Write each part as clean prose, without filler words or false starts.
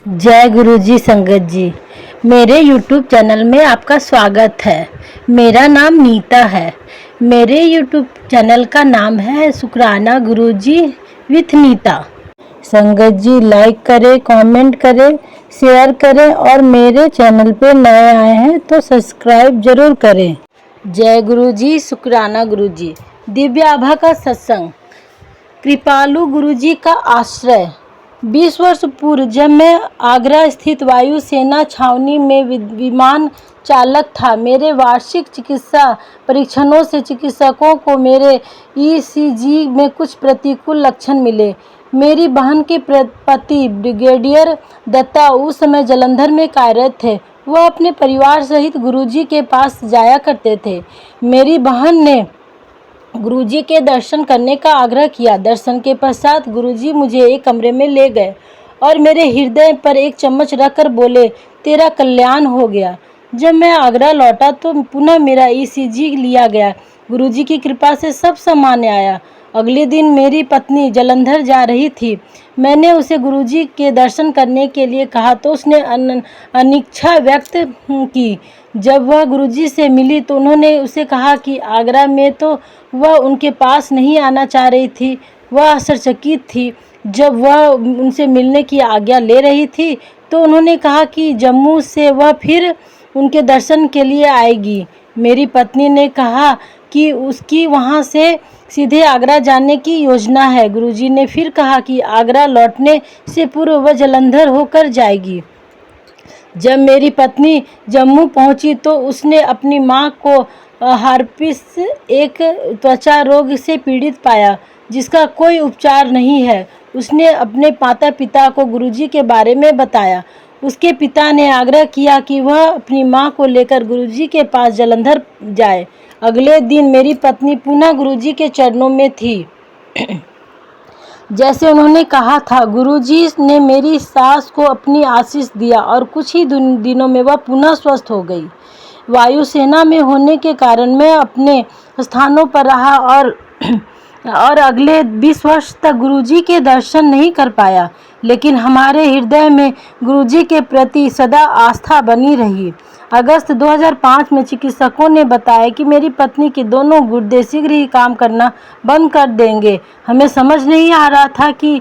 जय गुरु जी संगत जी। मेरे YouTube चैनल में आपका स्वागत है। मेरा नाम नीता है। मेरे YouTube चैनल का नाम है शुक्राना गुरुजी विथ नीता। संगत जी लाइक करें, कमेंट करें, शेयर करें और मेरे चैनल पे नए आए हैं तो सब्सक्राइब जरूर करें। जय गुरु जी, शुक्राना गुरु जी। दिव्य आभा का सत्संग। कृपालु गुरुजी का आश्रय। 20 वर्ष पूर्व जब मैं आगरा स्थित वायु सेना छावनी में विमान चालक था, मेरे वार्षिक चिकित्सा परीक्षणों से चिकित्सकों को मेरे ईसीजी में कुछ प्रतिकूल लक्षण मिले। मेरी बहन के पति ब्रिगेडियर दत्ता उस समय जालंधर में कार्यरत थे। वह अपने परिवार सहित गुरुजी के पास जाया करते थे। मेरी बहन ने गुरुजी के दर्शन करने का आग्रह किया। दर्शन के पश्चात गुरुजी मुझे एक कमरे में ले गए और मेरे हृदय पर एक चम्मच रखकर बोले, तेरा कल्याण हो गया। जब मैं आगरा लौटा तो पुनः मेरा ईसीजी लिया गया। गुरुजी की कृपा से सब सामान्य आया। अगले दिन मेरी पत्नी जालंधर जा रही थी। मैंने उसे गुरुजी के दर्शन करने के लिए कहा तो उसने अनिच्छा व्यक्त की। जब वह गुरुजी से मिली तो उन्होंने उसे कहा कि आगरा में तो वह उनके पास नहीं आना चाह रही थी। वह आश्चर्यचकित थी। जब वह उनसे मिलने की आज्ञा ले रही थी तो उन्होंने कहा कि जम्मू से वह फिर उनके दर्शन के लिए आएगी। मेरी पत्नी ने कहा कि उसकी वहां से सीधे आगरा जाने की योजना है। गुरुजी ने फिर कहा कि आगरा लौटने से पूर्व वह जालंधर होकर जाएगी। जब मेरी पत्नी जम्मू पहुंची तो उसने अपनी मां को हार्पिस, एक त्वचा रोग से पीड़ित पाया जिसका कोई उपचार नहीं है। उसने अपने माता पिता को गुरुजी के बारे में बताया। उसके पिता ने आग्रह किया कि वह अपनी मां को लेकर गुरुजी के पास जालंधर जाए। अगले दिन मेरी पत्नी पुनः गुरुजी के चरणों में थी। जैसे उन्होंने कहा था, गुरुजी ने मेरी सास को अपनी आशीष दिया और कुछ ही दिनों में वह पुनः स्वस्थ हो गई। वायुसेना में होने के कारण मैं अपने स्थानों पर रहा और अगले 20 वर्ष तक गुरुजी के दर्शन नहीं कर पाया, लेकिन हमारे हृदय में गुरुजी के प्रति सदा आस्था बनी रही। अगस्त 2005 में चिकित्सकों ने बताया कि मेरी पत्नी के दोनों गुर्दे शीघ्र ही काम करना बंद कर देंगे। हमें समझ नहीं आ रहा था कि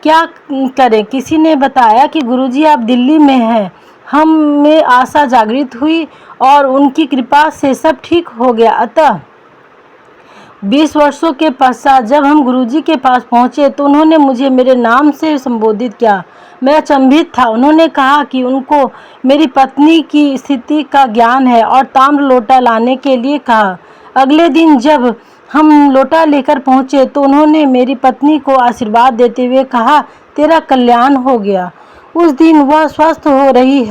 क्या करें। किसी ने बताया कि गुरुजी आप दिल्ली में हैं। हम में आशा जागृत हुई और उनकी कृपा से सब ठीक हो गया। अतः 20 वर्षों के पश्चात जब हम गुरुजी के पास पहुंचे तो उन्होंने मुझे मेरे नाम से संबोधित किया। मैं अचंभित था। उन्होंने कहा कि उनको मेरी पत्नी की स्थिति का ज्ञान है और ताम्र लोटा लाने के लिए कहा। अगले दिन जब हम लोटा लेकर पहुंचे तो उन्होंने मेरी पत्नी को आशीर्वाद देते हुए कहा, तेरा कल्याण हो गया। उस दिन वह स्वस्थ हो रही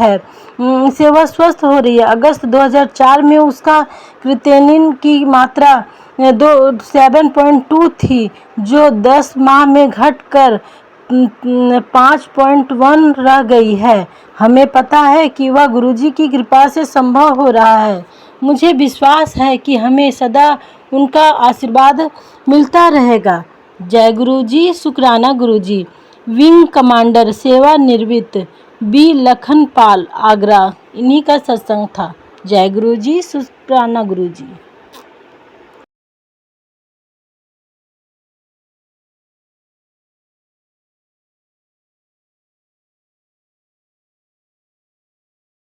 है। अगस्त 2004 में उसका क्रिएटिनिन की मात्रा 7.2 थी, जो 10 माह में घटकर 5.1 रह गई है। हमें पता है कि वह गुरुजी की कृपा से संभव हो रहा है। मुझे विश्वास है कि हमें सदा उनका आशीर्वाद मिलता रहेगा। जय गुरुजी, शुक्राना गुरुजी। विंग कमांडर सेवानिवृत्त बी लखनपाल, आगरा। इन्हीं का सत्संग था। जय गुरुजी, शुक्राना गुरुजी।